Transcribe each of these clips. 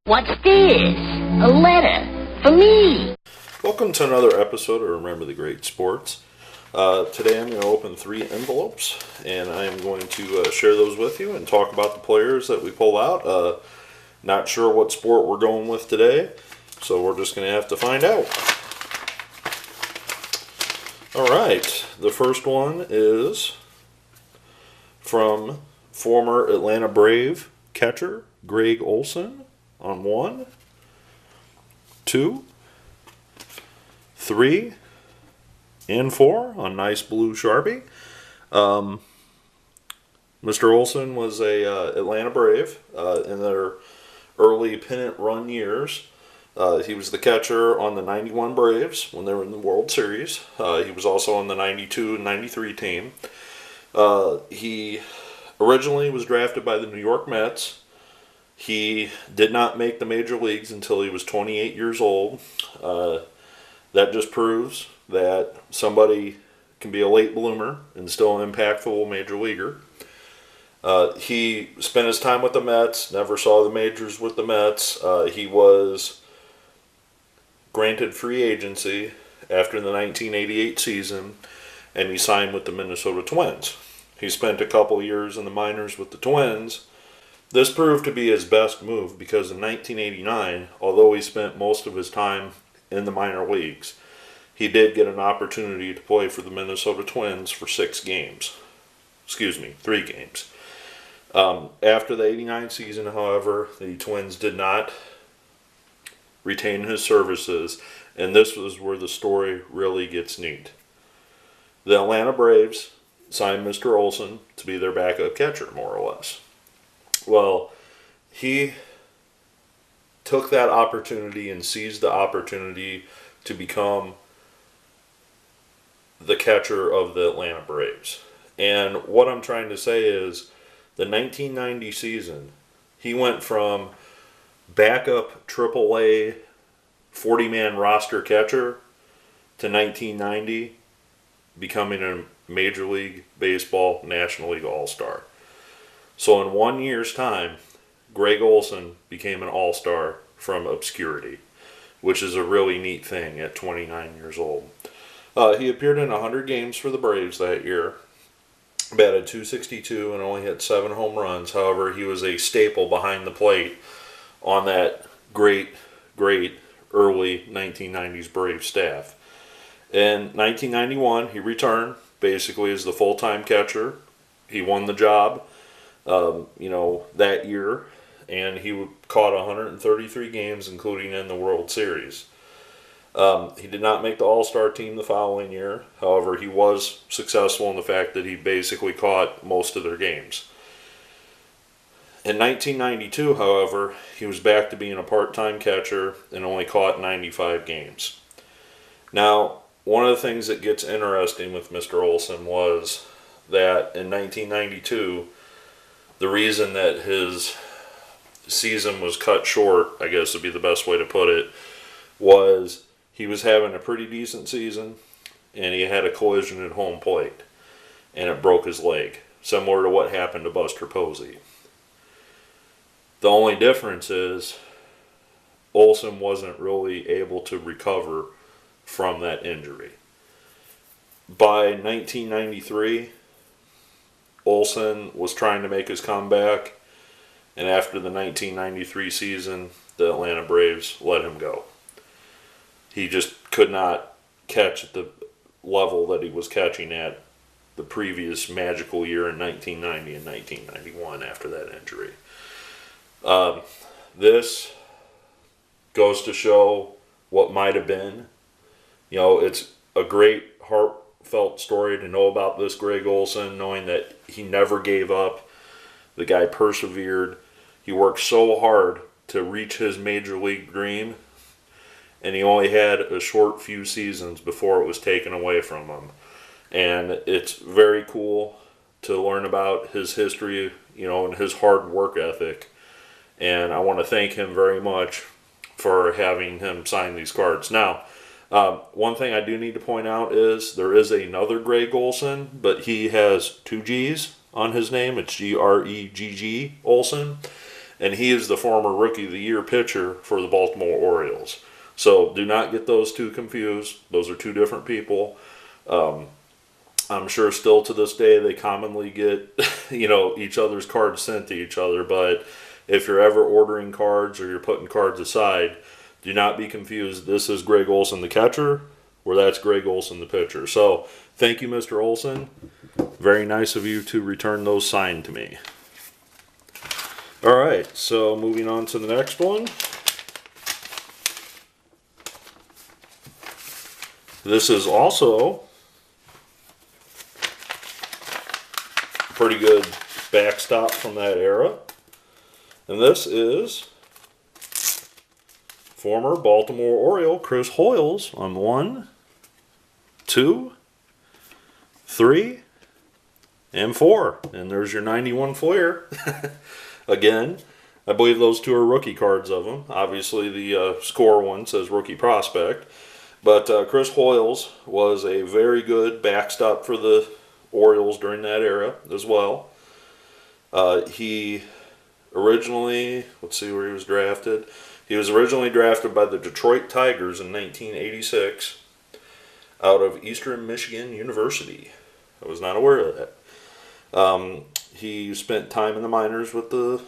What's this? A letter for me. Welcome to another episode of Remember the Great Sports. Today I'm going to open 3 envelopes, and I am going to share those with you and talk about the players that we pull out. Not sure what sport we're going with today, so we're just going to have to find out. Alright, the first one is from former Atlanta Brave catcher Greg Olson on 1, 2, 3, and 4 on nice blue Sharpie. Mr. Olson was a Atlanta Brave in their early pennant run years. He was the catcher on the 91 Braves when they were in the World Series. He was also on the 92 and 93 team. He originally was drafted by the New York Mets. He did not make the major leagues until he was 28 years old. That just proves that somebody can be a late bloomer and still an impactful major leaguer. He spent his time with the Mets, never saw the majors with the Mets. He was granted free agency after the 1988 season, and he signed with the Minnesota Twins. He spent a couple years in the minors with the Twins. This proved to be his best move because in 1989, although he spent most of his time in the minor leagues, he did get an opportunity to play for the Minnesota Twins for 3 games. After the 89 season, however, the Twins did not retain his services, and this was where the story really gets neat. The Atlanta Braves signed Mr. Olson to be their backup catcher, more or less. Well, he took that opportunity and seized the opportunity to become the catcher of the Atlanta Braves. And what I'm trying to say is, the 1990 season, he went from backup AAA 40-man roster catcher to 1990 becoming a Major League Baseball National League All-Star. So in 1 year's time, Greg Olson became an all-star from obscurity, which is a really neat thing at 29 years old. He appeared in 100 games for the Braves that year, batted .262 and only hit 7 home runs. However, he was a staple behind the plate on that great early 1990s Braves staff. In 1991, he returned basically as the full-time catcher. He won the job. That year, and he caught 133 games, including in the World Series. He did not make the All-Star team the following year. However, he was successful in the fact that he basically caught most of their games. In 1992, however, he was back to being a part-time catcher and only caught 95 games. Now, one of the things that gets interesting with Mr. Olson was that in 1992, the reason that his season was cut short, I guess would be the best way to put it, was he was having a pretty decent season, and he had a collision at home plate, and it broke his leg, similar to what happened to Buster Posey. The only difference is Olson wasn't really able to recover from that injury. By 1993, Olson was trying to make his comeback, and after the 1993 season, the Atlanta Braves let him go. He just could not catch at the level that he was catching at the previous magical year in 1990 and 1991 after that injury. This goes to show what might have been. It's a great heartfelt story to know about this Greg Olson, knowing that he never gave up. The guy persevered. He worked so hard to reach his major league dream, and he only had a short few seasons before it was taken away from him. And it's very cool to learn about his history, and his hard work ethic. And I want to thank him very much for having him sign these cards. Now, one thing I do need to point out is there is another Greg Olson, but he has 2 G's on his name. It's Gregg Olson. and he is the former Rookie of the Year pitcher for the Baltimore Orioles. So do not get those two confused. Those are two different people. I'm sure still to this day they commonly get, each other's cards sent to each other. But if you're ever ordering cards or you're putting cards aside, do not be confused. This is Greg Olson, the catcher, where that's Greg Olson, the pitcher. So thank you, Mr. Olson. Very nice of you to return those signed to me. All right, so moving on to the next one. This is also pretty good backstop from that era. And this is former Baltimore Oriole Chris Hoiles on 1, 2, 3, and 4. And there's your 91 Flair. Again, I believe those two are rookie cards of him. Obviously, the score one says rookie prospect. But Chris Hoiles was a very good backstop for the Orioles during that era as well. He originally, let's see where he was drafted. He was originally drafted by the Detroit Tigers in 1986 out of Eastern Michigan University. I was not aware of that. He spent time in the minors with the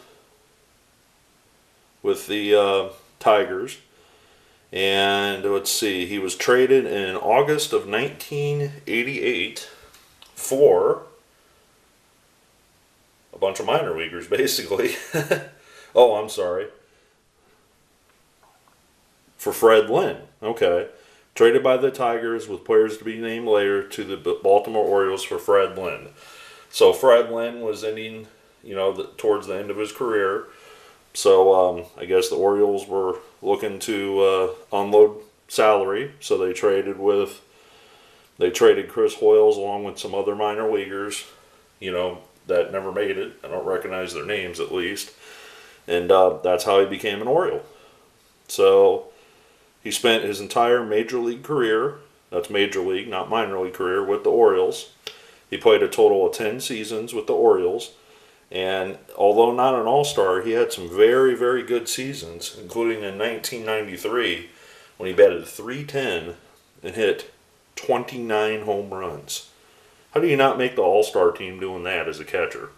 Tigers. And let's see, he was traded in August of 1988 for a bunch of minor leaguers, basically. Oh, I'm sorry. For Fred Lynn. Okay. Traded by the Tigers with players to be named later to the Baltimore Orioles for Fred Lynn. So Fred Lynn was ending, towards the end of his career. So I guess the Orioles were looking to unload salary, so they traded Chris Hoiles along with some other minor leaguers, that never made it. I don't recognize their names at least, and that's how he became an Oriole. So he spent his entire major league career, that's major league, not minor league career, with the Orioles. He played a total of 10 seasons with the Orioles. And although not an all-star, he had some very, very good seasons, including in 1993 when he batted .310 and hit 29 home runs. How do you not make the all-star team doing that as a catcher?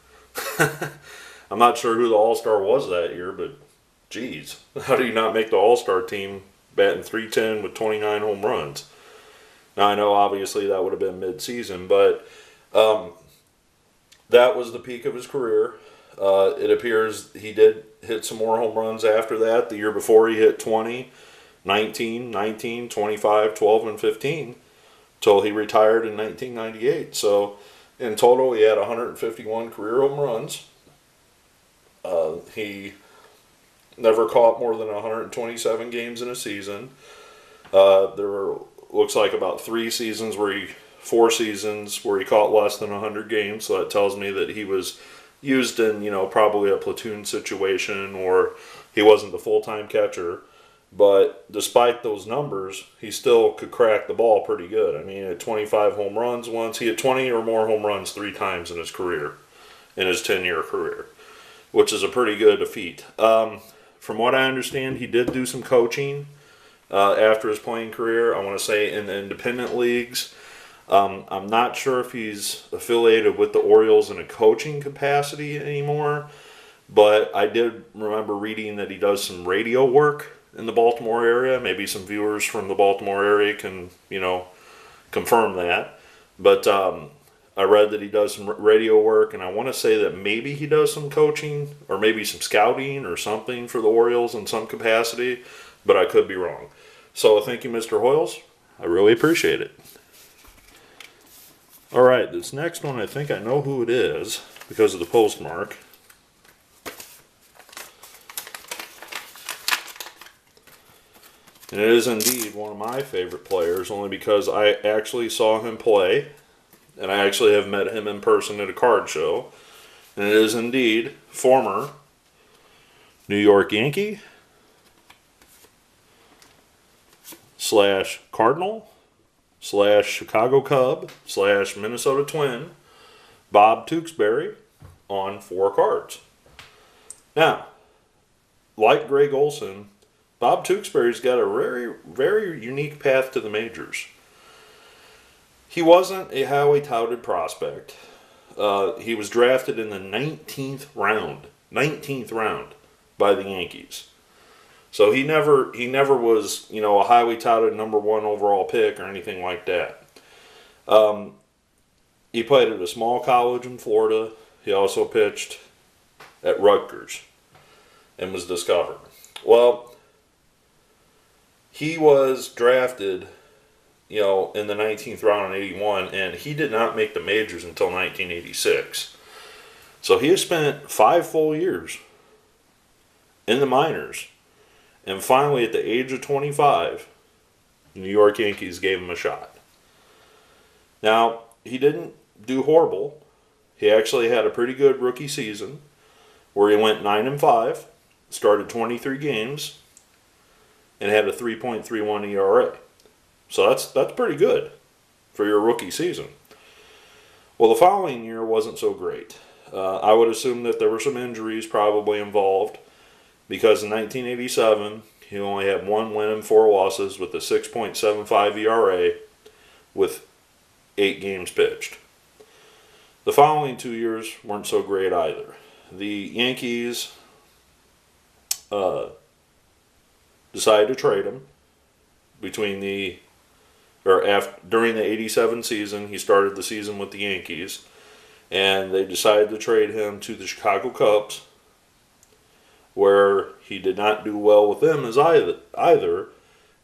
I'm not sure who the all-star was that year, but geez, how do you not make the all-star team batting .310 with 29 home runs? Now, I know obviously that would have been mid-season, but that was the peak of his career. It appears he did hit some more home runs after that. The year before he hit 20, 19, 25, 12, and 15 until he retired in 1998. So in total he had 151 career home runs. He never caught more than 127 games in a season. There were, looks like about 4 seasons where he caught less than 100 games, so that tells me that he was used in, probably a platoon situation, or he wasn't the full-time catcher. But despite those numbers, he still could crack the ball pretty good. I mean, he had 25 home runs once. He had 20 or more home runs 3 times in his career, in his 10-year career, which is a pretty good feat. From what I understand, he did do some coaching after his playing career. I want to say in the independent leagues. I'm not sure if he's affiliated with the Orioles in a coaching capacity anymore, but I did remember reading that he does some radio work in the Baltimore area. Maybe some viewers from the Baltimore area can, confirm that. But I read that he does some radio work, and I want to say that maybe he does some coaching or maybe some scouting or something for the Orioles in some capacity, but I could be wrong. So thank you, Mr. Hoiles. I really appreciate it. All right, this next one, I think I know who it is because of the postmark. And it is indeed one of my favorite players, only because I actually saw him play, and I actually have met him in person at a card show. And it is indeed former New York Yankee / Cardinal / Chicago Cub / Minnesota Twin, Bob Tewksbury, on 4 cards. Now, like Greg Olson, Bob Tewksbury's got a very, very unique path to the majors. He wasn't a highly touted prospect. He was drafted in the 19th round. 19th round by the Yankees. So he never was, a highly touted number one overall pick or anything like that. He played at a small college in Florida. He also pitched at Rutgers and was discovered. Well, he was drafted, in the 19th round in 81, and he did not make the majors until 1986. So he has spent 5 full years in the minors. And finally, at the age of 25, the New York Yankees gave him a shot. Now, he didn't do horrible. He actually had a pretty good rookie season where he went 9-5, started 23 games, and had a 3.31 ERA. So that's pretty good for your rookie season. Well, the following year wasn't so great. I would assume that there were some injuries probably involved, because in 1987, he only had 1 win and 4 losses with a 6.75 ERA with 8 games pitched. The following 2 years weren't so great either. The Yankees decided to trade him during the 87 season. He started the season with the Yankees, and they decided to trade him to the Chicago Cubs, where he did not do well with them either,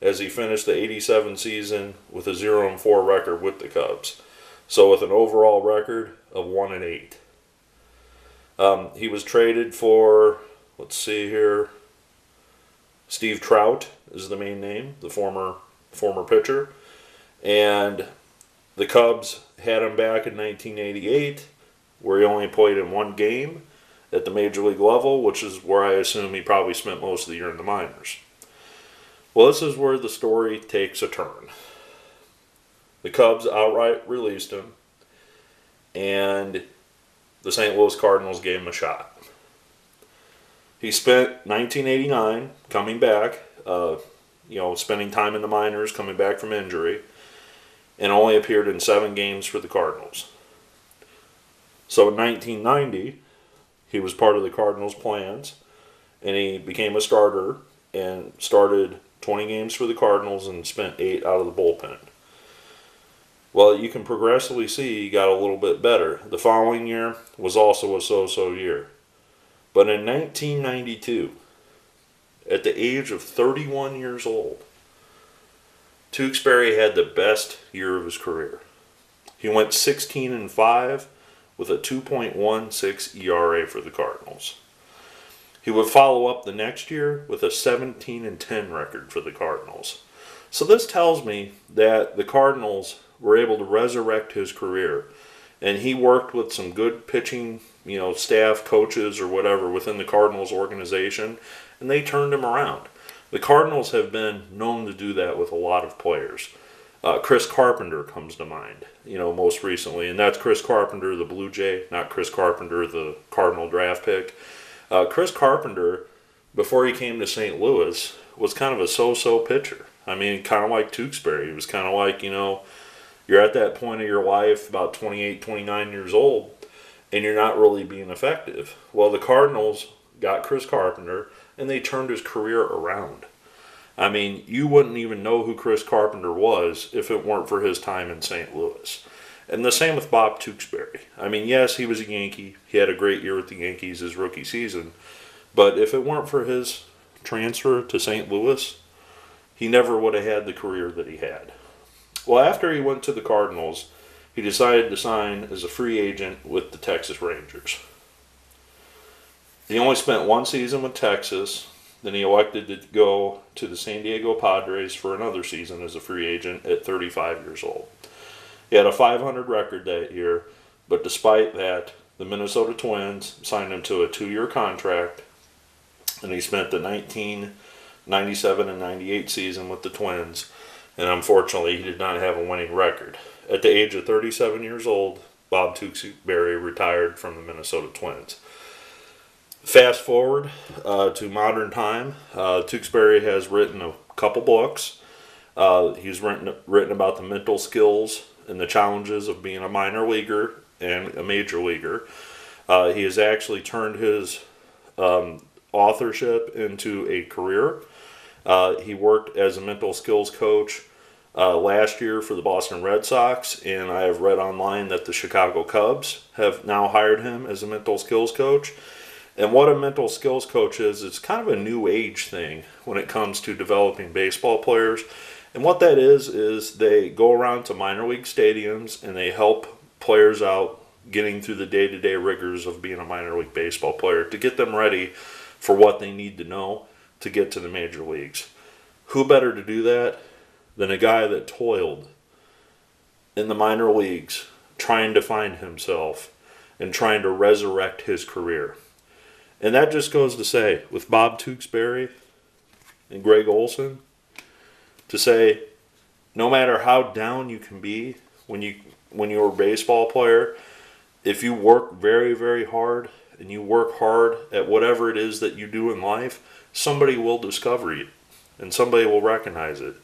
as he finished the 87 season with a 0-4 record with the Cubs. So with an overall record of 1-8. He was traded for, let's see here, Steve Trout is the main name, the former pitcher. And the Cubs had him back in 1988, where he only played in 1 game at the major league level, which is where I assume he probably spent most of the year in the minors. Well, this is where the story takes a turn. The Cubs outright released him, and the St. Louis Cardinals gave him a shot. He spent 1989 coming back, spending time in the minors, coming back from injury, and only appeared in 7 games for the Cardinals. So in 1990, he was part of the Cardinals' plans, and he became a starter and started 20 games for the Cardinals and spent 8 out of the bullpen. Well, you can progressively see he got a little bit better. The following year was also a so-so year. But in 1992, at the age of 31 years old, Tewksbury had the best year of his career. He went 16-5 with a 2.16 ERA for the Cardinals. He would follow up the next year with a 17-10 record for the Cardinals. So this tells me that the Cardinals were able to resurrect his career, and he worked with some good pitching, staff, coaches, or whatever within the Cardinals organization, and they turned him around. The Cardinals have been known to do that with a lot of players. Chris Carpenter comes to mind, most recently, and that's Chris Carpenter, the Blue Jay, not Chris Carpenter, the Cardinal draft pick. Chris Carpenter, before he came to St. Louis, was kind of a so-so pitcher. I mean, kind of like Tewksbury. He was kind of like, you're at that point of your life, about 28, 29 years old, and you're not really being effective. Well, the Cardinals got Chris Carpenter, and they turned his career around. I mean, you wouldn't even know who Chris Carpenter was if it weren't for his time in St. Louis. And the same with Bob Tewksbury. I mean, yes, he was a Yankee. He had a great year with the Yankees his rookie season. But if it weren't for his transfer to St. Louis, he never would have had the career that he had. Well, after he went to the Cardinals, he decided to sign as a free agent with the Texas Rangers. He only spent 1 season with Texas. Then he elected to go to the San Diego Padres for another season as a free agent at 35 years old. He had a .500 record that year, but despite that, the Minnesota Twins signed him to a 2-year contract, and he spent the 1997 and 98 season with the Twins, and unfortunately he did not have a winning record. At the age of 37 years old, Bob Tewksbury retired from the Minnesota Twins. Fast forward to modern time. Tewksbury has written a couple books. He's written about the mental skills and the challenges of being a minor leaguer and a major leaguer. He has actually turned his authorship into a career. He worked as a mental skills coach last year for the Boston Red Sox, and I have read online that the Chicago Cubs have now hired him as a mental skills coach. And what a mental skills coach is, it's kind of a new age thing when it comes to developing baseball players. And what that is they go around to minor league stadiums and they help players out getting through the day-to-day rigors of being a minor league baseball player to get them ready for what they need to know to get to the major leagues. Who better to do that than a guy that toiled in the minor leagues trying to find himself and trying to resurrect his career. And that just goes to say, with Bob Tewksbury and Greg Olson, to say, no matter how down you can be when you're a baseball player, if you work very, very hard and you work hard at whatever it is that you do in life, somebody will discover you and somebody will recognize it.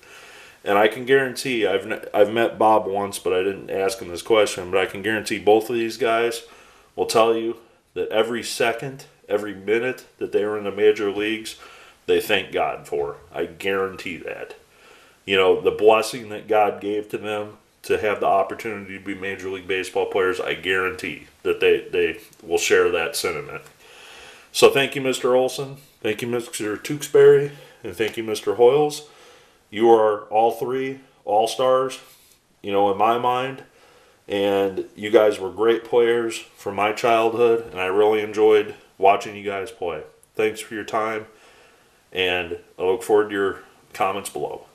And I can guarantee, I've met Bob once, but I didn't ask him this question, but I can guarantee both of these guys will tell you that every second, every minute that they were in the major leagues, they thank God for. I guarantee that. You know, the blessing that God gave to them to have the opportunity to be Major League Baseball players, I guarantee that they will share that sentiment. So thank you, Mr. Olson. Thank you, Mr. Tewksbury. And thank you, Mr. Hoiles. You are all three all-stars, you know, in my mind. And you guys were great players from my childhood, and I really enjoyed watching you guys play. Thanks for your time, and I look forward to your comments below.